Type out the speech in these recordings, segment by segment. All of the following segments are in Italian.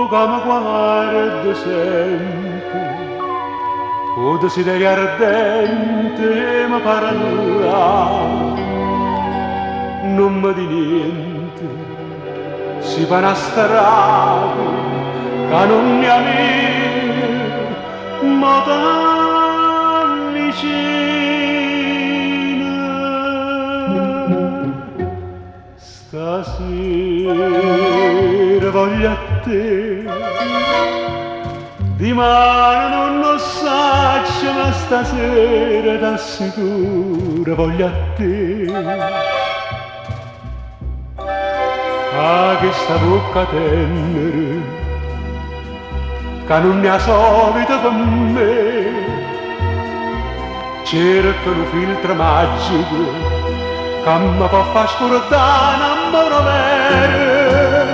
che mi guarda sempre, con desiderio ardente mi parla, non mi di niente, si va una strada che non mi amica, ma tan vicina. Stasera voglio a te, di mano non lo saccio, ma stasera t'assicuro voglio a te. Ah, che sta bocca tenera, che non ne ha solito per me, cerca un filtro magico che mi può far scordare un amore vero,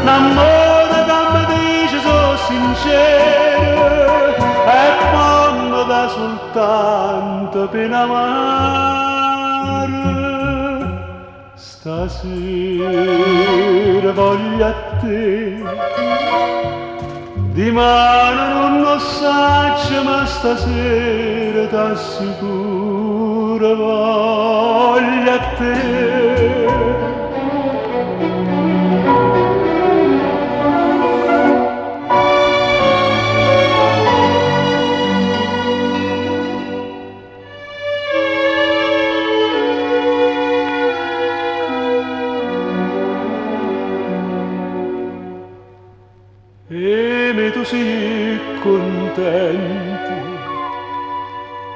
un amore che mi dice sono sincero e poi mi dà soltanto pena amare. Stasera voglio a te, di mano non lo saccio, ma stasera t'assicuro voglio a te. E me tu sei contento,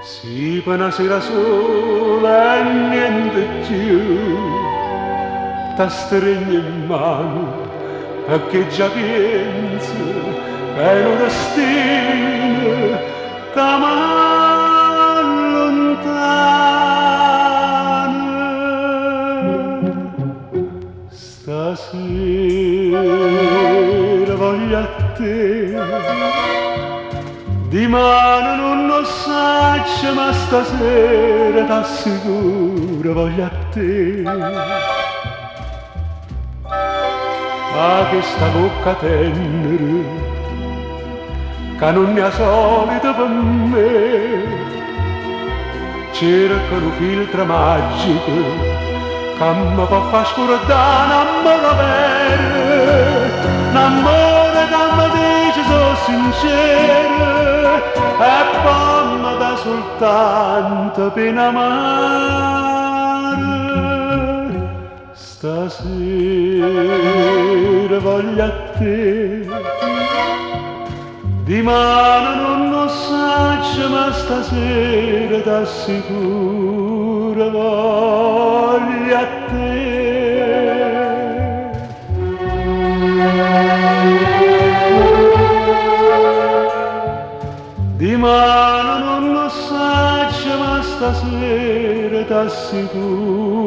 si per una sera sola e niente più, ti stringo in mano perché già penso che è un destino che m'allontana. Stasera voglio a te, di mano non lo saccio, ma stasera t'assicuro voglio a te. Ah, che sta bocca tenera, che non ne ha solito per me, cerca un filtro magico che mi può far scordare un amore vero, un amore che mi dice sono sincero e poi mi dà soltanto pena amare. Stasera voglio a te, di mano non lo saccio, ma stasera t'assicuro voglio a te. Di mano non lo saccio, ma stasera t'assicuro